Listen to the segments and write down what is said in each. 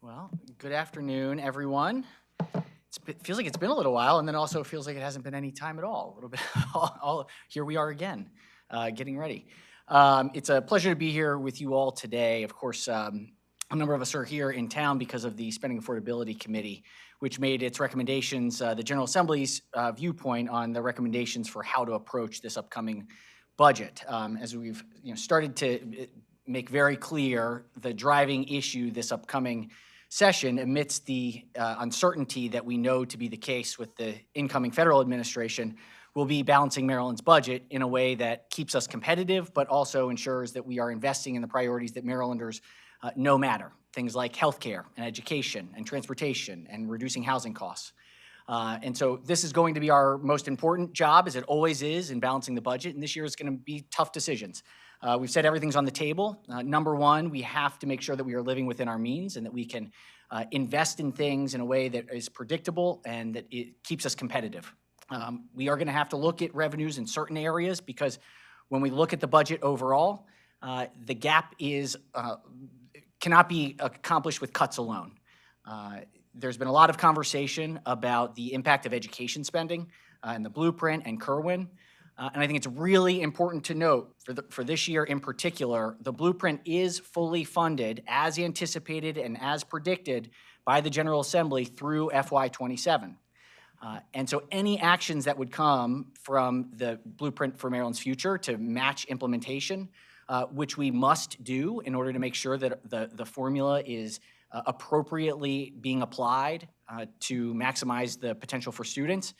Well, good afternoon, everyone. It feels like it's been a little while, and then also feels like it hasn't been any time at all. A little bit. Here we are again, getting ready. It's a pleasure to be here with you all today. Of course, a number of us are here in town because of the Spending Affordability Committee, which made its recommendations, the General Assembly's viewpoint on the recommendations for how to approach this upcoming budget. As we've started to make very clear, the driving issue this upcoming session amidst the uncertainty that we know to be the case with the incoming federal administration will be balancing Maryland's budget in a way that keeps us competitive, but also ensures that we are investing in the priorities that Marylanders know matter. Things like healthcare and education and transportation and reducing housing costs. And so this is going to be our most important job, as it always is, in balancing the budget. And this year is going to be tough decisions. We've said everything's on the table. Number one, we have to make sure that we are living within our means and that we can invest in things in a way that is predictable and that it keeps us competitive. We are going to have to look at revenues in certain areas because when we look at the budget overall, the gap cannot be accomplished with cuts alone. There's been a lot of conversation about the impact of education spending in the blueprint and Kerwin. And I think it's really important to note for this year in particular, the blueprint is fully funded as anticipated and as predicted by the General Assembly through FY27. And so any actions that would come from the Blueprint for Maryland's Future to match implementation, which we must do in order to make sure that the formula is appropriately being applied to maximize the potential for students,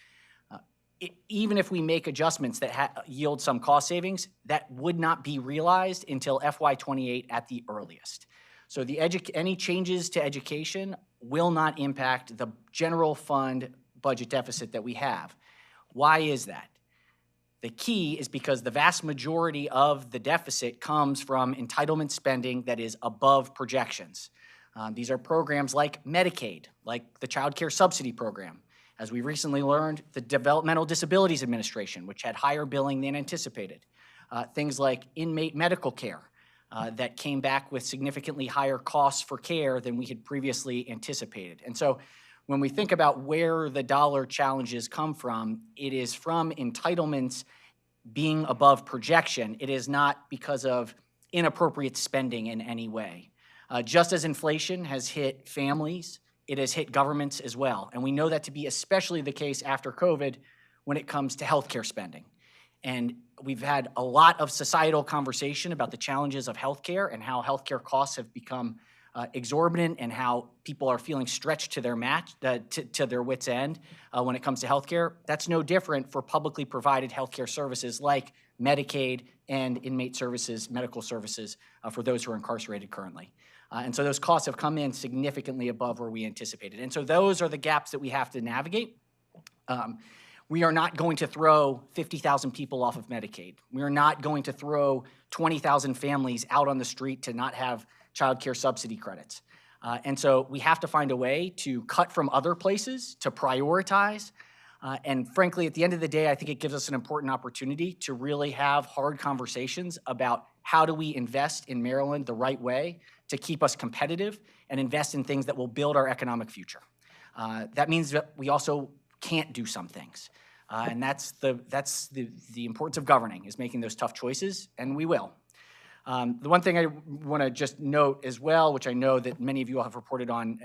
even if we make adjustments that yield some cost savings, that would not be realized until FY28 at the earliest. So any changes to education will not impact the general fund budget deficit that we have. Why is that? The key is because the vast majority of the deficit comes from entitlement spending that is above projections. These are programs like Medicaid, like the Child Care Subsidy Program. As we recently learned, the Developmental Disabilities Administration, which had higher billing than anticipated. Things like inmate medical care that came back with significantly higher costs for care than we had previously anticipated. And so when we think about where the dollar challenges come from, it is from entitlements being above projection. It is not because of inappropriate spending in any way. Just as inflation has hit families, it has hit governments as well. And we know that to be especially the case after COVID when it comes to healthcare spending. And we've had a lot of societal conversation about the challenges of healthcare and how healthcare costs have become exorbitant and how people are feeling stretched to their to their wits' end when it comes to healthcare. That's no different for publicly provided healthcare services like Medicaid and inmate services, medical services for those who are incarcerated currently. And so those costs have come in significantly above where we anticipated. And so those are the gaps that we have to navigate. We are not going to throw 50,000 people off of Medicaid. We are not going to throw 20,000 families out on the street to not have child care subsidy credits. And so we have to find a way to cut from other places, to prioritize. And frankly, at the end of the day, I think it gives us an important opportunity to really have hard conversations about how do we invest in Maryland the right way to keep us competitive and invest in things that will build our economic future. That means that we also can't do some things. And that's the importance of governing, is making those tough choices, and we will. The one thing I want to just note as well, which I know that many of you all have reported on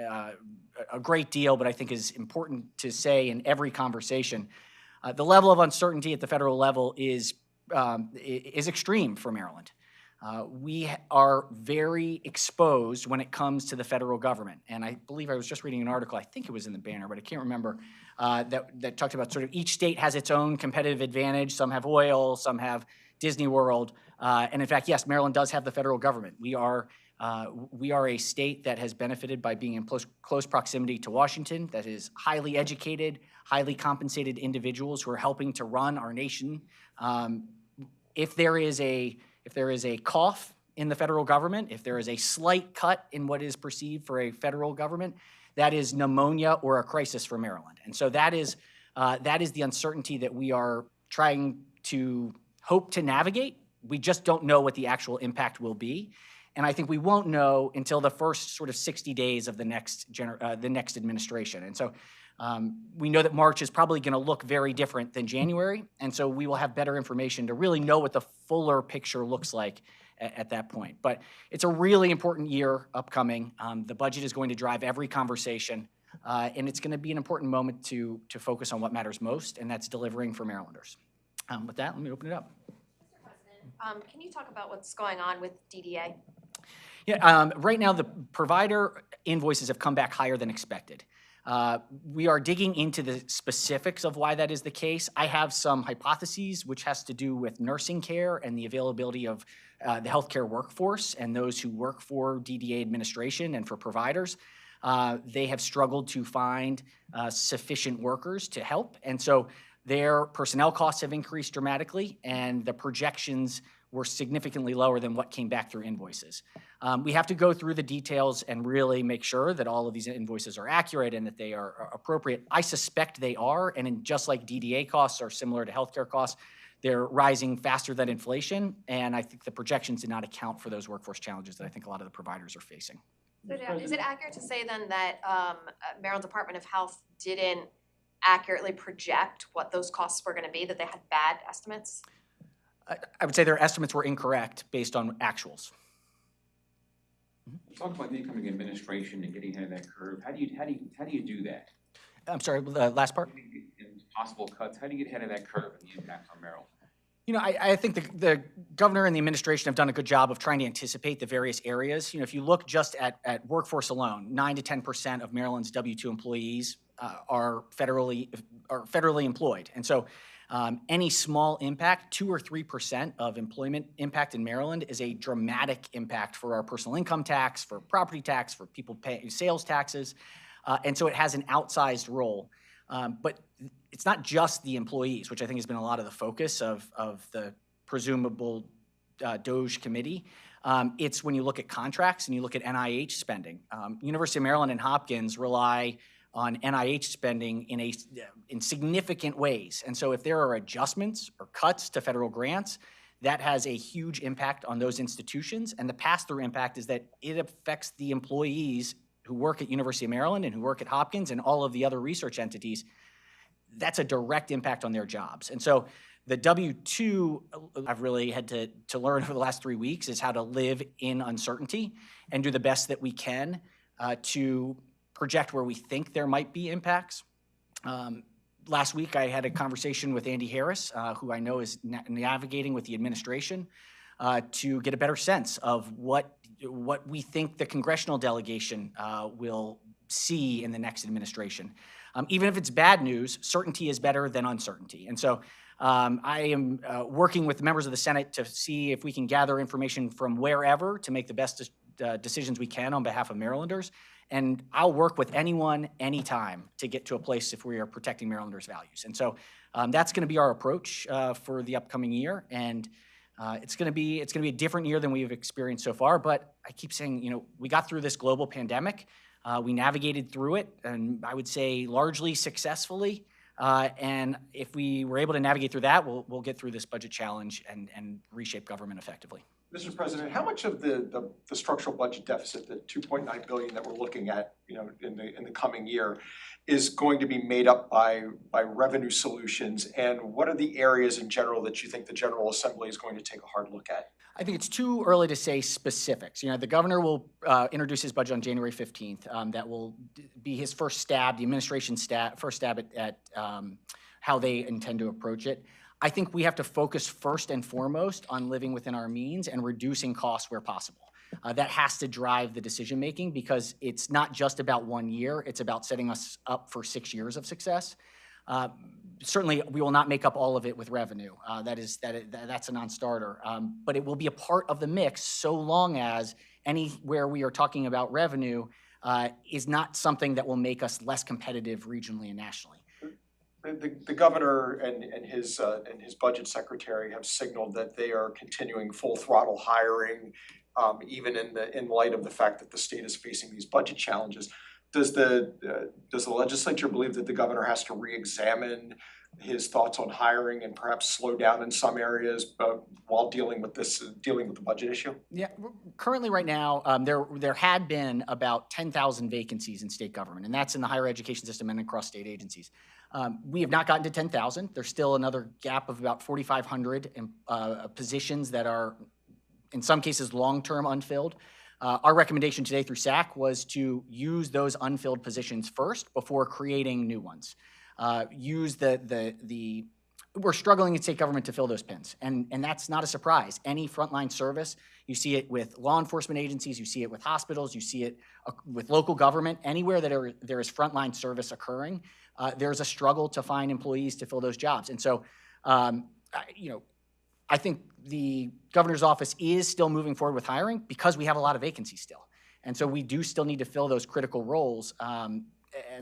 a great deal, but I think is important to say in every conversation, the level of uncertainty at the federal level is extreme for Maryland. We are very exposed when it comes to the federal government. And I believe I was just reading an article, I think it was in the Banner, but I can't remember, that talked about sort of each state has its own competitive advantage. Some have oil, some have Disney World. And in fact, yes, Maryland does have the federal government. We are a state that has benefited by being in close proximity to Washington, that is highly educated, highly compensated individuals who are helping to run our nation. If there is a cough in the federal government, if there is a slight cut in what is perceived for a federal government, that is pneumonia or a crisis for Maryland. And so that is the uncertainty that we are trying to hope to navigate. We just don't know what the actual impact will be. And I think we won't know until the first sort of 60 days of the next administration. And so we know that March is probably going to look very different than January. And so we will have better information to really know what the fuller picture looks like at that point. But it's a really important year upcoming. The budget is going to drive every conversation. And it's going to be an important moment to focus on what matters most, and that's delivering for Marylanders. With that, let me open it up. Mr. President, can you talk about what's going on with DDA? Yeah, right now the provider invoices have come back higher than expected. We are digging into the specifics of why that is the case. I have some hypotheses, which has to do with nursing care and the availability of the healthcare workforce and those who work for DDA administration and for providers. They have struggled to find sufficient workers to help. And so their personnel costs have increased dramatically, and the projections were significantly lower than what came back through invoices. We have to go through the details and really make sure that all of these invoices are accurate and that they are appropriate. I suspect they are, and just like DDA costs are similar to healthcare costs, they're rising faster than inflation, and I think the projections did not account for those workforce challenges that I think a lot of the providers are facing. Is it accurate to say then that Maryland Department of Health didn't accurately project what those costs were going to be, that they had bad estimates? I would say their estimates were incorrect based on actuals. Talk about the incoming administration and getting ahead of that curve. How do you do that? I'm sorry, the last part? In possible cuts, how do you get ahead of that curve and the impact on Maryland? You know, I think the governor and the administration have done a good job of trying to anticipate the various areas. You know, if you look just at workforce alone, 9 to 10% of Maryland's W-2 employees are federally employed. And so any small impact, 2 or 3% of employment impact in Maryland is a dramatic impact for our personal income tax, for property tax, for people paying sales taxes. And so it has an outsized role. But it's not just the employees, which I think has been a lot of the focus of the presumable DOGE committee. It's when you look at contracts and you look at NIH spending. University of Maryland and Hopkins rely on NIH spending in significant ways. And so if there are adjustments or cuts to federal grants, that has a huge impact on those institutions. And the pass-through impact is that it affects the employees who work at University of Maryland and who work at Hopkins and all of the other research entities. That's a direct impact on their jobs. And so the W-2 I've really had to learn over the last 3 weeks is how to live in uncertainty and do the best that we can to project where we think there might be impacts. Last week I had a conversation with Andy Harris, who I know is navigating with the administration to get a better sense of what we think the congressional delegation will see in the next administration. Even if it's bad news, certainty is better than uncertainty. And so I am working with the members of the Senate to see if we can gather information from wherever to make the best decisions we can on behalf of Marylanders. And I'll work with anyone, anytime to get to a place if we are protecting Marylanders' values. And so that's going to be our approach for the upcoming year. And it's going to be a different year than we've experienced so far. But I keep saying, you know, we got through this global pandemic. We navigated through it, and I would say largely successfully. And if we were able to navigate through that, we'll get through this budget challenge and reshape government effectively. Mr. President, how much of the structural budget deficit, the $2.9 billion that we're looking at, you know, in the coming year, is going to be made up by revenue solutions? And what are the areas in general that you think the General Assembly is going to take a hard look at? I think it's too early to say specifics. You know, the governor will introduce his budget on January 15th. That will be his first stab, the administration's first stab at how they intend to approach it. I think we have to focus first and foremost on living within our means and reducing costs where possible. That has to drive the decision making because it's not just about 1 year, it's about setting us up for 6 years of success. Certainly, we will not make up all of it with revenue. That's a non-starter. But it will be a part of the mix so long as anywhere we are talking about revenue is not something that will make us less competitive regionally and nationally. The governor and his budget secretary have signaled that they are continuing full throttle hiring, even in light of the fact that the state is facing these budget challenges. does the legislature believe that the governor has to re-examine his thoughts on hiring and perhaps slow down in some areas, while dealing with the budget issue? Yeah, currently right now, there had been about 10,000 vacancies in state government, and that's in the higher education system and across state agencies. We have not gotten to 10,000. There's still another gap of about 4,500 positions that are, in some cases, long-term unfilled. Our recommendation today through SAC was to use those unfilled positions first before creating new ones. We're struggling in state government to fill those pins, and that's not a surprise. Any frontline service, you see it with law enforcement agencies, you see it with hospitals, you see it with local government. Anywhere that there is frontline service occurring, there's a struggle to find employees to fill those jobs. And so, I think the governor's office is still moving forward with hiring because we have a lot of vacancies still. And so we do still need to fill those critical roles. And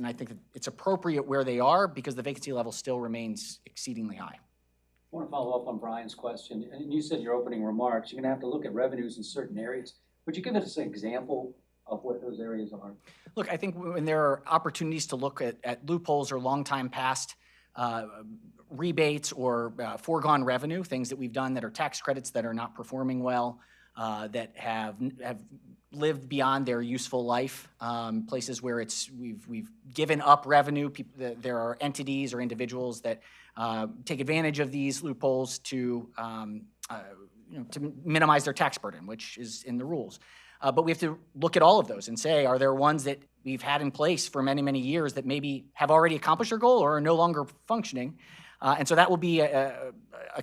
I think that it's appropriate where they are because the vacancy level still remains exceedingly high. I want to follow up on Brian's question. And you said in your opening remarks, you're going to have to look at revenues in certain areas. Would you give us an example of what those areas are? Look, I think when there are opportunities to look at loopholes or long time past rebates or foregone revenue, things that we've done that are tax credits that are not performing well, that have lived beyond their useful life, places where we've given up revenue. There are entities or individuals that take advantage of these loopholes to minimize their tax burden, which is in the rules. But we have to look at all of those and say, are there ones that we've had in place for many, many years that maybe have already accomplished their goal or are no longer functioning? And so that will be a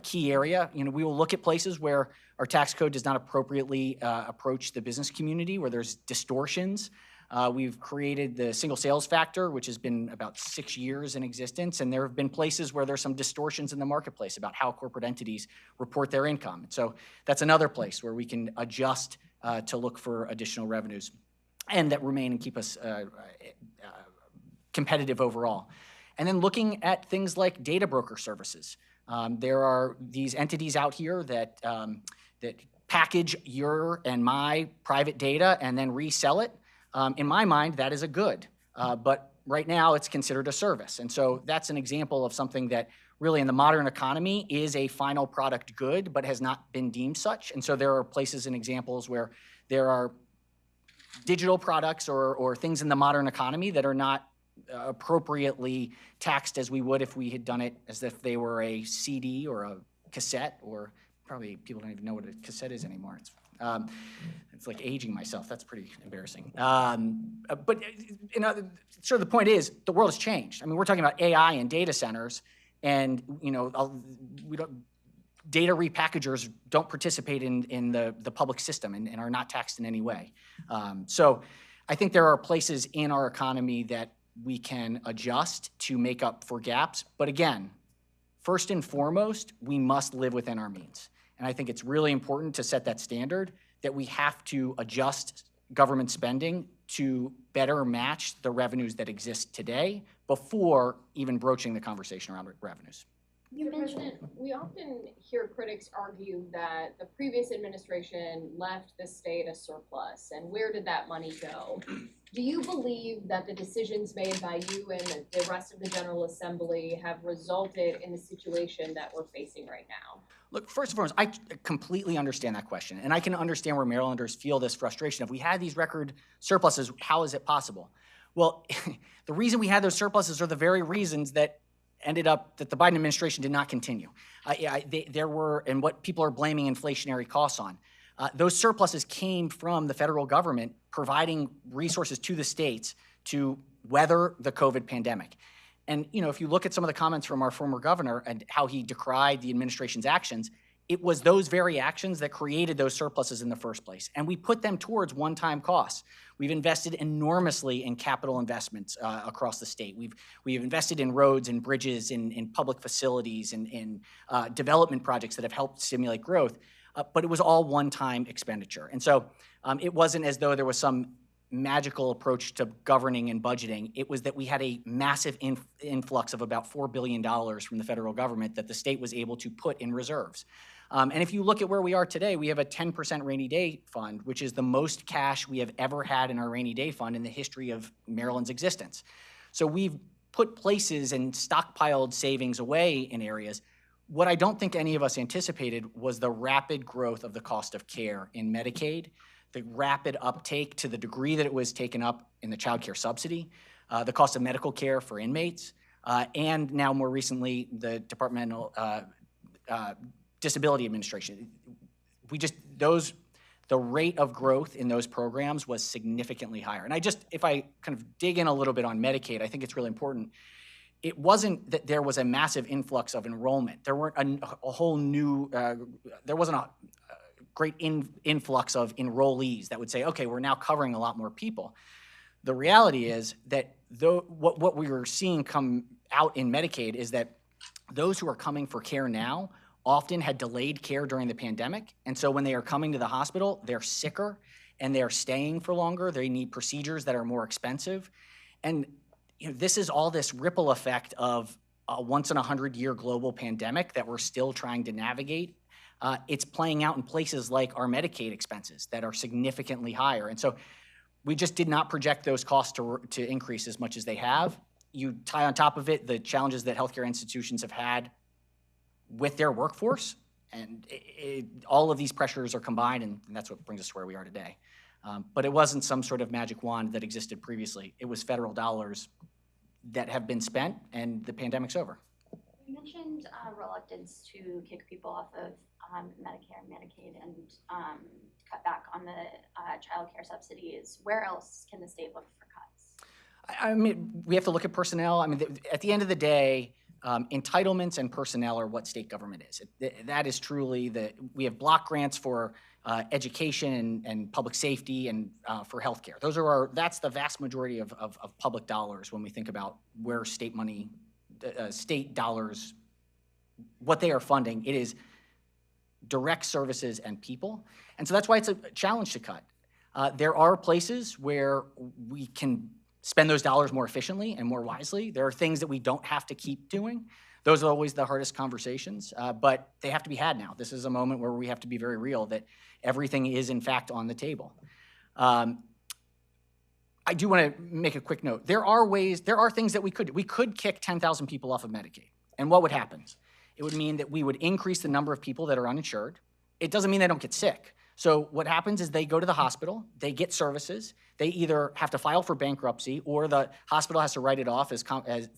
key area. We will look at places where our tax code does not appropriately approach the business community, where there's distortions. We've created the single sales factor, which has been about 6 years in existence, and there have been places where there's some distortions in the marketplace about how corporate entities report their income. So that's another place where we can adjust to look for additional revenues and that remain and keep us competitive overall. And then looking at things like data broker services. There are these entities out here that package your and my private data and then resell it. In my mind, that is a good, but right now it's considered a service. And so that's an example of something that really in the modern economy is a final product good, but has not been deemed such. And so there are places and examples where there are digital products or things in the modern economy that are not appropriately taxed as we would if we had done it as if they were a CD or a cassette, or probably people don't even know what a cassette is anymore. It's like aging myself. That's pretty embarrassing. But sort of the point is the world has changed. I mean, we're talking about AI and data centers, and data repackagers don't participate in the public system and are not taxed in any way. So I think there are places in our economy that we can adjust to make up for gaps. But again, first and foremost, we must live within our means. And I think it's really important to set that standard that we have to adjust government spending to better match the revenues that exist today before even broaching the conversation around revenues. You mentioned, we often hear critics argue that the previous administration left the state a surplus, and where did that money go? Do you believe that the decisions made by you and the rest of the General Assembly have resulted in the situation that we're facing right now? Look, first and foremost, I completely understand that question, and I can understand where Marylanders feel this frustration. If we had these record surpluses, how is it possible? Well, the reason we had those surpluses are the very reasons that ended up that the Biden administration did not continue. There were, and what people are blaming inflationary costs on, those surpluses came from the federal government providing resources to the states to weather the COVID pandemic. And if you look at some of the comments from our former governor and how he decried the administration's actions, it was those very actions that created those surpluses in the first place. And we put them towards one-time costs. We've invested enormously in capital investments across the state. We've invested in roads and bridges, in public facilities, in development projects that have helped stimulate growth. But it was all one-time expenditure. And so it wasn't as though there was some magical approach to governing and budgeting. It was that we had a massive influx of about $4 billion from the federal government that the state was able to put in reserves. And if you look at where we are today, we have a 10% rainy day fund, which is the most cash we have ever had in our rainy day fund in the history of Maryland's existence. So we've put places and stockpiled savings away in areas. What I don't think any of us anticipated was the rapid growth of the cost of care in Medicaid, the rapid uptake to the degree that it was taken up in the child care subsidy, the cost of medical care for inmates, and now more recently, the Departmental Disability Administration. The rate of growth in those programs was significantly higher. And if I kind of dig in a little bit on Medicaid, I think it's really important. It wasn't that there was a massive influx of enrollment. There weren't a whole new, there wasn't a great influx of enrollees that would say, okay, we're now covering a lot more people. The reality is that what we were seeing come out in Medicaid is that those who are coming for care now often had delayed care during the pandemic. And so when they are coming to the hospital, they're sicker and they're staying for longer. They need procedures that are more expensive. And this is all this ripple effect of a once in 100-year global pandemic that we're still trying to navigate. It's playing out in places like our Medicaid expenses that are significantly higher. And so we just did not project those costs to increase as much as they have. You tie on top of it the challenges that healthcare institutions have had with their workforce, and all of these pressures are combined, and that's what brings us to where we are today. But it wasn't some sort of magic wand that existed previously. It was federal dollars that have been spent, and the pandemic's over. You mentioned reluctance to kick people off of Medicare and Medicaid and cut back on the child care subsidies. Where else can the state look for cuts? I mean, we have to look at personnel. I mean, at the end of the day, entitlements and personnel are what state government is. That is truly we have block grants for education and public safety and for healthcare. That's the vast majority of public dollars when we think about where state money, state dollars, what they are funding. It is direct services and people. And so that's why it's a challenge to cut. There are places where we can spend those dollars more efficiently and more wisely. There are things that we don't have to keep doing. Those are always the hardest conversations, but they have to be had now. This is a moment where we have to be very real that everything is in fact on the table. I do want to make a quick note. There are things that we could do. We could kick 10,000 people off of Medicaid. And what would happen? It would mean that we would increase the number of people that are uninsured. It doesn't mean they don't get sick. So what happens is they go to the hospital, they get services, they either have to file for bankruptcy or the hospital has to write it off as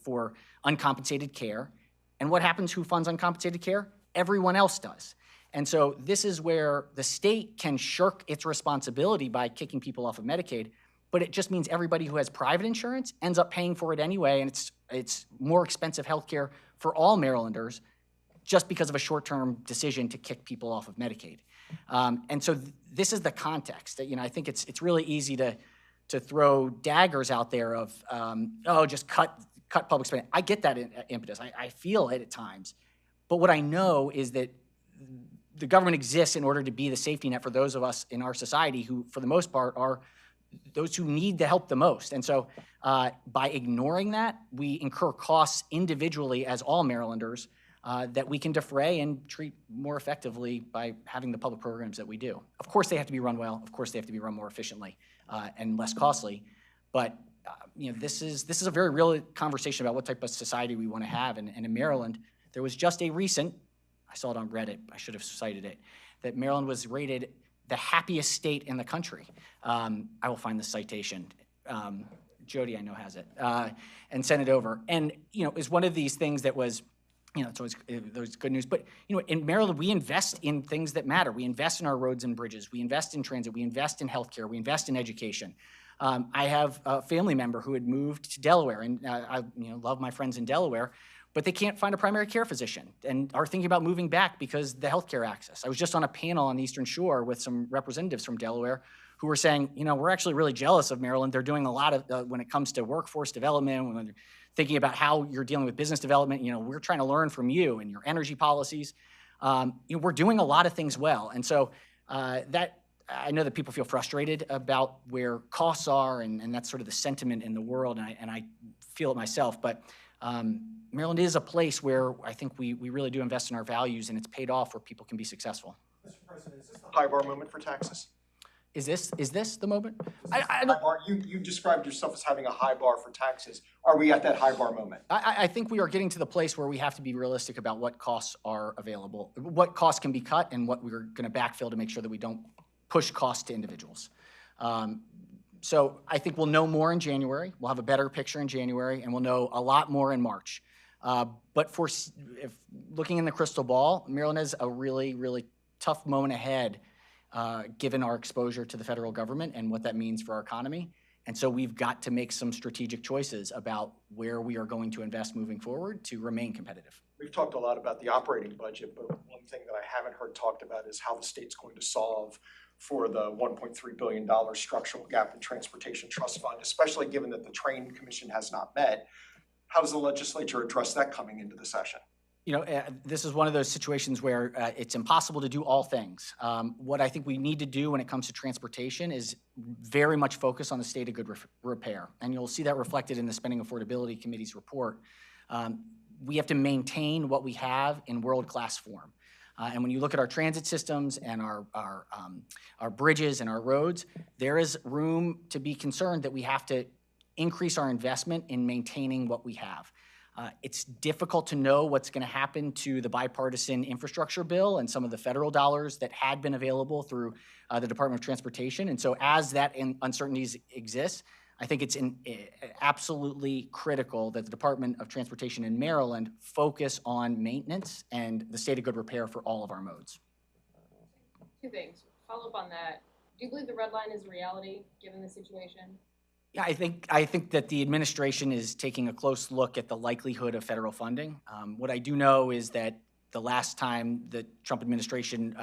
for uncompensated care. And what happens? Who funds uncompensated care? Everyone else does. And so this is where the state can shirk its responsibility by kicking people off of Medicaid, but it just means everybody who has private insurance ends up paying for it anyway, and it's more expensive health care for all Marylanders just because of a short-term decision to kick people off of Medicaid. And so this is the context. That, I think it's really easy to throw daggers out there of, just cut public spending. I get that impetus. I feel it at times. But what I know is that the government exists in order to be the safety net for those of us in our society who, for the most part, are those who need the help the most. And so by ignoring that, we incur costs individually as all Marylanders that we can defray and treat more effectively by having the public programs that we do. Of course, they have to be run well. Of course, they have to be run more efficiently and less costly. But this is a very real conversation about what type of society we want to have. And in Maryland, there was just a recent, I saw it on Reddit, I should have cited it, that Maryland was rated the happiest state in the country. I will find the citation. Jody, I know, has it, and sent it over. And, it's one of these things that was, it's always there's good news. But, in Maryland, we invest in things that matter. We invest in our roads and bridges. We invest in transit. We invest in healthcare. We invest in education. I have a family member who had moved to Delaware, and I love my friends in Delaware, but they can't find a primary care physician and are thinking about moving back because the healthcare access. I was just on a panel on the Eastern Shore with some representatives from Delaware who were saying, we're actually really jealous of Maryland. They're doing a lot of, when it comes to workforce development, when they're thinking about how you're dealing with business development, we're trying to learn from you and your energy policies. We're doing a lot of things well. And so that I know that people feel frustrated about where costs are, and that's sort of the sentiment in the world, and I feel it myself. But Maryland is a place where I think we really do invest in our values, and it's paid off where people can be successful. Mr. President, is this the high bar moment for taxes? Is this the moment? I High don't. bar, you described yourself as having a high bar for taxes. Are we at that high bar moment? I think we are getting to the place where we have to be realistic about what costs are available, what costs can be cut, and what we're going to backfill to make sure that we don't push costs to individuals. So I think we'll know more in January. We'll have a better picture in January, and we'll know a lot more in March. But if looking in the crystal ball, Maryland has a really, really tough moment ahead, given our exposure to the federal government and what that means for our economy. And so we've got to make some strategic choices about where we are going to invest moving forward to remain competitive. We've talked a lot about the operating budget, but one thing that I haven't heard talked about is how the state's going to solve for the $1.3 billion structural gap in transportation trust fund, especially given that the Train Commission has not met. How does the legislature address that coming into the session? You know, this is one of those situations where it's impossible to do all things. What I think we need to do when it comes to transportation is very much focus on the state of good repair. And you'll see that reflected in the Spending Affordability Committee's report. We have to maintain what we have in world-class form. And when you look at our transit systems and our bridges and our roads, there is room to be concerned that we have to increase our investment in maintaining what we have. It's difficult to know what's going to happen to the bipartisan infrastructure bill and some of the federal dollars that had been available through the Department of Transportation. And so as that uncertainties exist, I think it's absolutely critical that the Department of Transportation in Maryland focus on maintenance and the state of good repair for all of our modes. Two things. Follow up on that. Do you believe the red line is a reality, given the situation? Yeah, I think that the administration is taking a close look at the likelihood of federal funding. What I do know is that the last time the Trump administration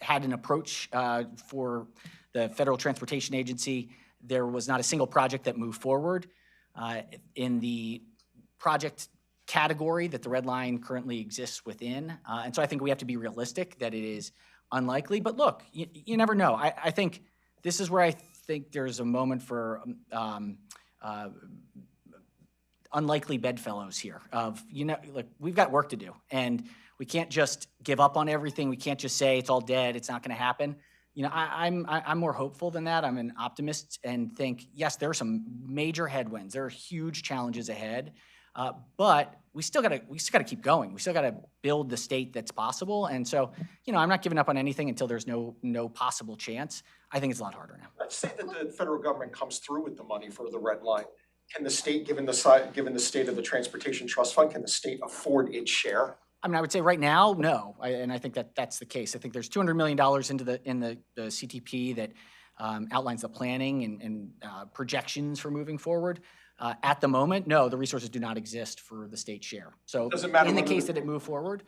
had an approach for the Federal Transportation Agency, there was not a single project that moved forward. In the project category that the red line currently exists within. And so I think we have to be realistic that it is unlikely. But look, you never know. I think this is where I think there's a moment for unlikely bedfellows here of, like, we've got work to do. And we can't just give up on everything. We can't just say it's all dead, it's not going to happen. I'm more hopeful than that. I'm an optimist and think, yes, there are some major headwinds. There are huge challenges ahead, but we still got to keep going. We still got to build the state that's possible. And so, I'm not giving up on anything until there's no possible chance. I think it's a lot harder now. Let's say that the federal government comes through with the money for the red line. Can the state, given the state of the Transportation Trust Fund, can the state afford its share? I mean, I would say right now, no, and I think that's the case. I think there's $200 million in the CTP that outlines the planning and projections for moving forward. At the moment, no, the resources do not exist for the state share. So Doesn't matter in the whether case that it moved forward,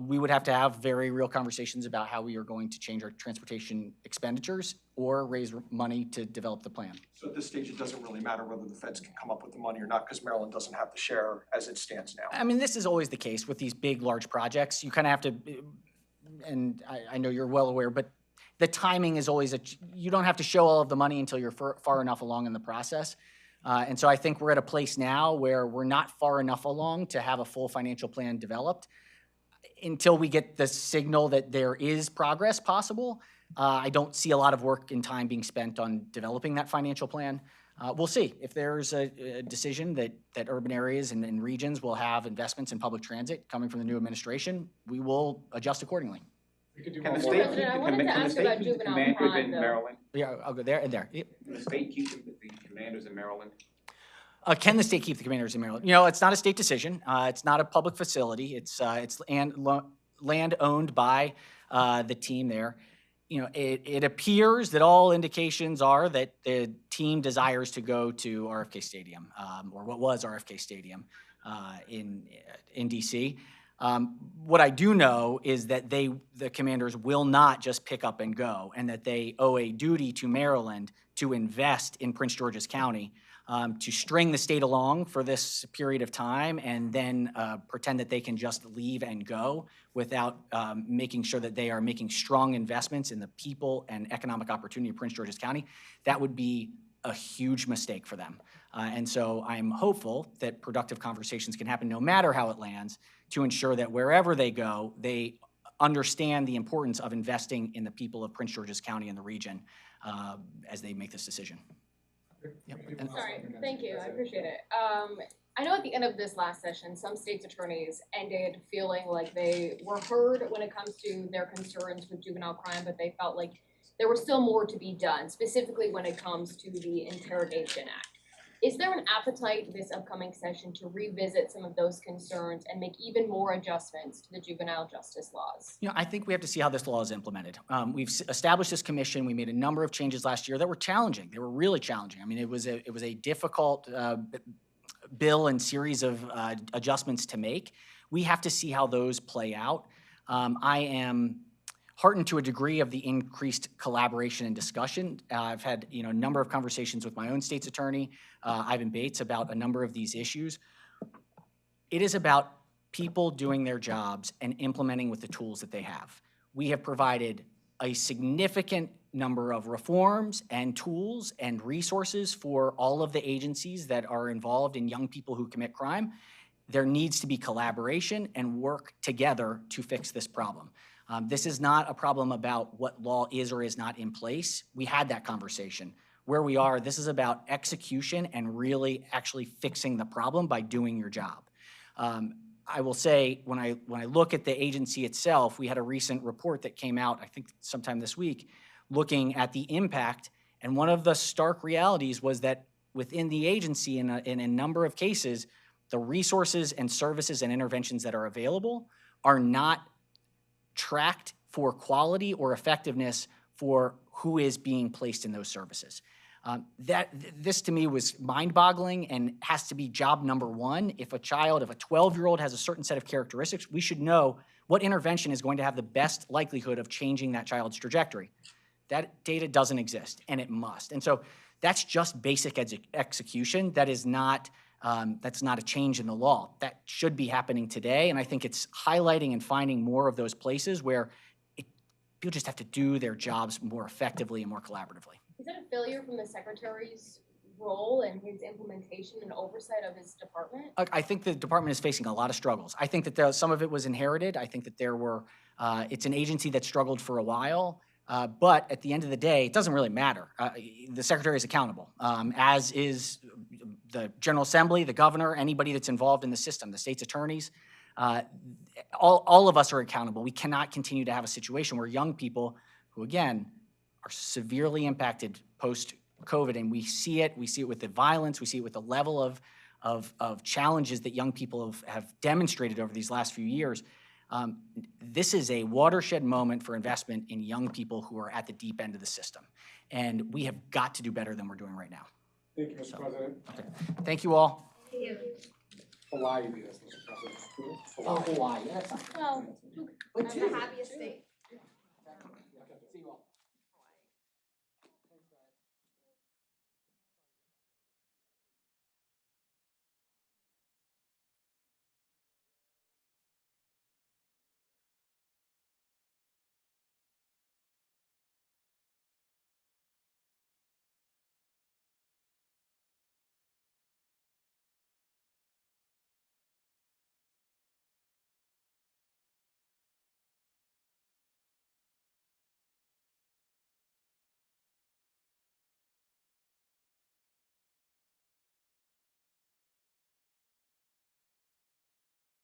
we would have to have very real conversations about how we are going to change our transportation expenditures or raise money to develop the plan. So at this stage, it doesn't really matter whether the feds can come up with the money or not because Maryland doesn't have the share as it stands now. I mean, this is always the case with these big, large projects. You kind of have to, and I know you're well aware, but the timing is always you don't have to show all of the money until you're far enough along in the process. And so I think we're at a place now where we're not far enough along to have a full financial plan developed. Until we get the signal that there is progress possible, I don't see a lot of work and time being spent on developing that financial plan. We'll see. If there's a decision that urban areas and regions will have investments in public transit coming from the new administration, we will adjust accordingly. We could do Can the more. state President, keep I the wanted to can the ask state about keep the juvenile commanders crime, in though. Maryland? Yeah, I'll go there and there. Yep. Can the state keep the commanders in Maryland? Can the state keep the commanders in Maryland? It's not a state decision. It's not a public facility. It's land owned by the team there. It appears that all indications are that the team desires to go to RFK Stadium, or what was RFK Stadium in DC. What I do know is that the commanders will not just pick up and go, and that they owe a duty to Maryland to invest in Prince George's County to string the state along for this period of time and then pretend that they can just leave and go without making sure that they are making strong investments in the people and economic opportunity of Prince George's County, that would be a huge mistake for them. And so I'm hopeful that productive conversations can happen no matter how it lands to ensure that wherever they go, they understand the importance of investing in the people of Prince George's County and the region as they make this decision. Yep. And- Sorry, thank you, I appreciate it. I know at the end of this last session, some state's attorneys ended feeling like they were heard when it comes to their concerns with juvenile crime, but they felt like there was still more to be done, specifically when it comes to the Interrogation Act. Is there an appetite this upcoming session to revisit some of those concerns and make even more adjustments to the juvenile justice laws? You know, I think we have to see how this law is implemented. We've established this commission. We made a number of changes last year that were challenging. They were really challenging. I mean, it was a difficult bill and series of adjustments to make. We have to see how those play out. I am heartened to a degree of the increased collaboration and discussion. I've had a number of conversations with my own state's attorney, Ivan Bates, about a number of these issues. It is about people doing their jobs and implementing with the tools that they have. We have provided a significant number of reforms and tools and resources for all of the agencies that are involved in young people who commit crime. There needs to be collaboration and work together to fix this problem. This is not a problem about what law is or is not in place. We had that conversation. Where we are, this is about execution and really actually fixing the problem by doing your job. I will say, when I look at the agency itself, we had a recent report that came out, I think sometime this week, looking at the impact. And one of the stark realities was that within the agency, in a number of cases, the resources and services and interventions that are available are not tracked for quality or effectiveness for who is being placed in those services. This to me was mind-boggling and has to be job number one. If a 12-year-old has a certain set of characteristics, we should know what intervention is going to have the best likelihood of changing that child's trajectory. That data doesn't exist, and it must. And so that's just basic execution. That is not, that's not a change in the law. That should be happening today, and I think it's highlighting and finding more of those places where people just have to do their jobs more effectively and more collaboratively. Is that a failure from the secretary's role and his implementation and oversight of his department? I think the department is facing a lot of struggles. I think that some of it was inherited. I think that there were, it's an agency that struggled for a while, but at the end of the day, it doesn't really matter. The secretary is accountable, as is the General Assembly, the governor, anybody that's involved in the system, the state's attorneys. All of us are accountable. We cannot continue to have a situation where young people who, again, are severely impacted post-COVID, and we see it with the violence, we see it with the level of challenges that young people have demonstrated over these last few years. This is a watershed moment for investment in young people who are at the deep end of the system. And we have got to do better than we're doing right now. Thank you, Mr. President. Okay. Thank you all. Hawaii, yes, Mr. President. Oh, Hawaii, that's not. Well, But I'm the happiest state.